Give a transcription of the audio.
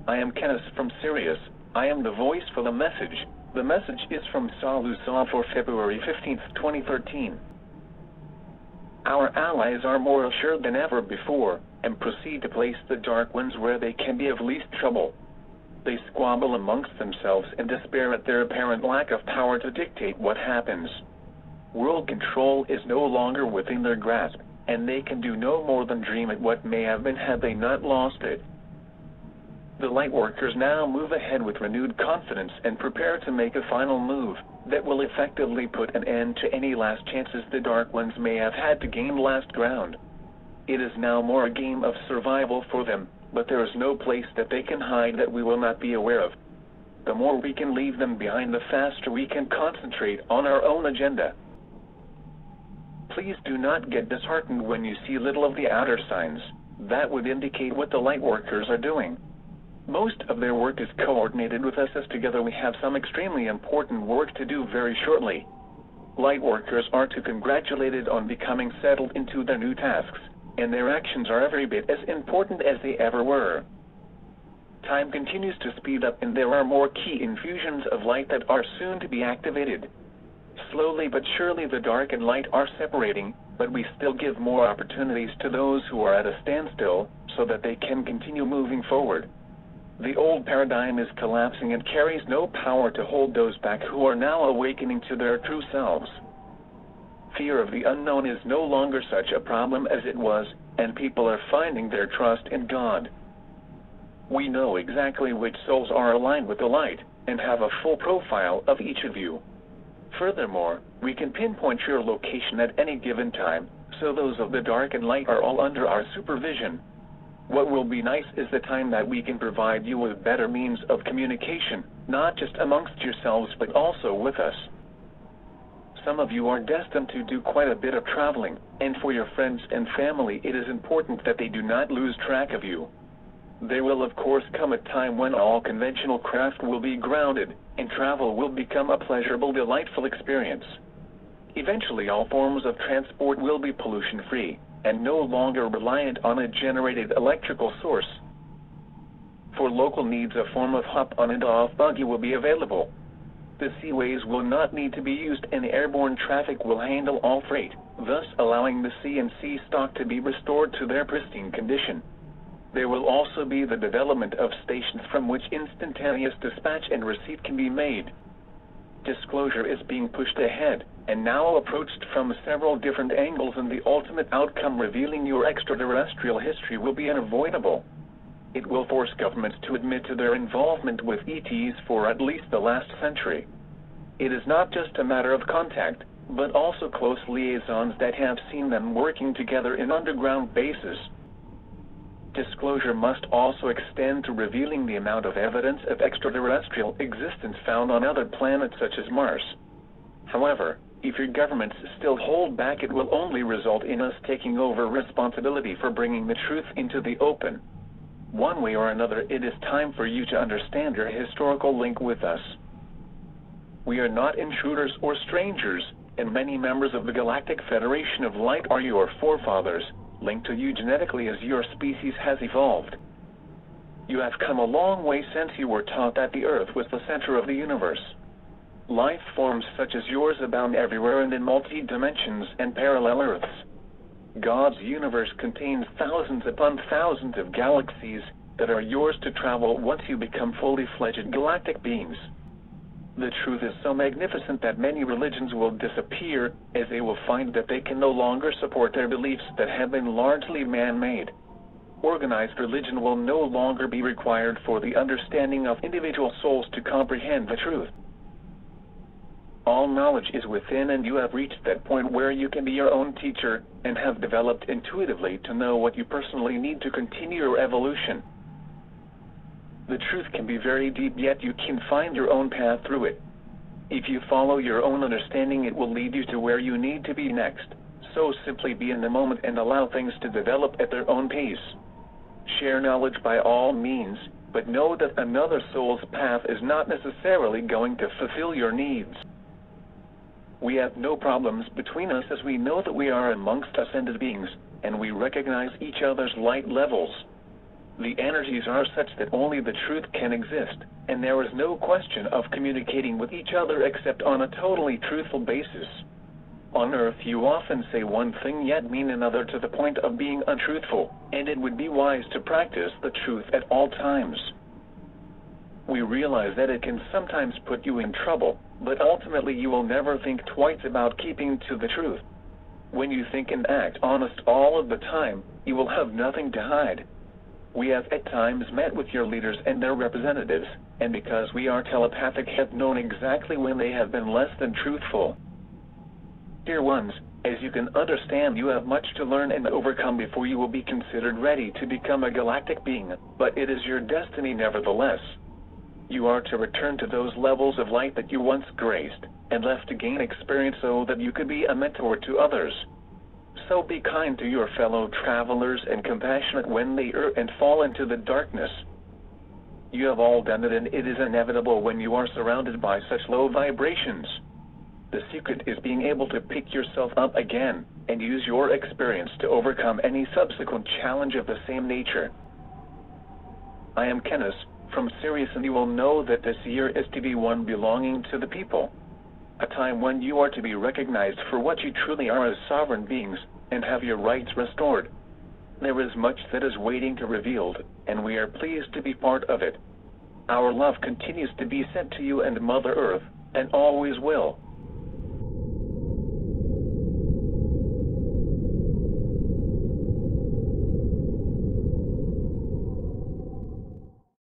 I am Kenneth from Sirius. I am the voice for the message. The message is from SaLuSa for February 15, 2013. Our allies are more assured than ever before, and proceed to place the dark ones where they can be of least trouble. They squabble amongst themselves and despair at their apparent lack of power to dictate what happens. World control is no longer within their grasp, and they can do no more than dream at what may have been had they not lost it. The Lightworkers now move ahead with renewed confidence and prepare to make a final move that will effectively put an end to any last chances the Dark Ones may have had to gain last ground. It is now more a game of survival for them, but there is no place that they can hide that we will not be aware of. The more we can leave them behind, the faster we can concentrate on our own agenda. Please do not get disheartened when you see little of the outer signs. That would indicate what the Lightworkers are doing. Most of their work is coordinated with us, as together we have some extremely important work to do very shortly. Lightworkers are to be congratulated on becoming settled into their new tasks, and their actions are every bit as important as they ever were. Time continues to speed up, and there are more key infusions of light that are soon to be activated. Slowly but surely the dark and light are separating, but we still give more opportunities to those who are at a standstill, so that they can continue moving forward. The old paradigm is collapsing and carries no power to hold those back who are now awakening to their true selves. Fear of the unknown is no longer such a problem as it was, and people are finding their trust in God. We know exactly which souls are aligned with the light, and have a full profile of each of you. Furthermore, we can pinpoint your location at any given time, so those of the dark and light are all under our supervision. What will be nice is the time that we can provide you with better means of communication, not just amongst yourselves but also with us. Some of you are destined to do quite a bit of traveling, and for your friends and family it is important that they do not lose track of you. There will of course come a time when all conventional craft will be grounded, and travel will become a pleasurable, delightful experience. Eventually all forms of transport will be pollution-free, and no longer reliant on a generated electrical source. For local needs, a form of hop-on and off buggy will be available. The seaways will not need to be used, and airborne traffic will handle all freight, thus allowing the sea and sea stock to be restored to their pristine condition. There will also be the development of stations from which instantaneous dispatch and receipt can be made. Disclosure is being pushed ahead, and now approached from several different angles, and the ultimate outcome revealing your extraterrestrial history will be unavoidable. It will force governments to admit to their involvement with ETs for at least the last century. It is not just a matter of contact, but also close liaisons that have seen them working together in underground bases. Disclosure must also extend to revealing the amount of evidence of extraterrestrial existence found on other planets such as Mars. However, if your governments still hold back, it will only result in us taking over responsibility for bringing the truth into the open. One way or another, it is time for you to understand your historical link with us. We are not intruders or strangers, and many members of the Galactic Federation of Light are your forefathers, linked to you genetically as your species has evolved. You have come a long way since you were taught that the Earth was the center of the universe. Life forms such as yours abound everywhere and in multi-dimensions and parallel Earths. God's universe contains thousands upon thousands of galaxies that are yours to travel once you become fully fledged galactic beings. The truth is so magnificent that many religions will disappear, as they will find that they can no longer support their beliefs that have been largely man-made. Organized religion will no longer be required for the understanding of individual souls to comprehend the truth. All knowledge is within, and you have reached that point where you can be your own teacher and have developed intuitively to know what you personally need to continue your evolution. The truth can be very deep, yet you can find your own path through it. If you follow your own understanding, it will lead you to where you need to be next. So simply be in the moment and allow things to develop at their own pace. Share knowledge by all means, but know that another soul's path is not necessarily going to fulfill your needs. We have no problems between us, as we know that we are amongst ascended beings, and we recognize each other's light levels. The energies are such that only the truth can exist, and there is no question of communicating with each other except on a totally truthful basis. On Earth you often say one thing yet mean another to the point of being untruthful, and it would be wise to practice the truth at all times. We realize that it can sometimes put you in trouble, but ultimately you will never think twice about keeping to the truth. When you think and act honest all of the time, you will have nothing to hide. We have at times met with your leaders and their representatives, and because we are telepathic have known exactly when they have been less than truthful. Dear ones, as you can understand, you have much to learn and overcome before you will be considered ready to become a galactic being, but it is your destiny nevertheless. You are to return to those levels of light that you once graced, and left to gain experience so that you could be a mentor to others. So be kind to your fellow travelers and compassionate when they err and fall into the darkness. You have all done it, and it is inevitable when you are surrounded by such low vibrations. The secret is being able to pick yourself up again, and use your experience to overcome any subsequent challenge of the same nature. I am Kenneth, from Sirius, and you will know that this year is to be one belonging to the people. A time when you are to be recognized for what you truly are as sovereign beings, and have your rights restored. There is much that is waiting to be revealed, and we are pleased to be part of it. Our love continues to be sent to you and Mother Earth, and always will.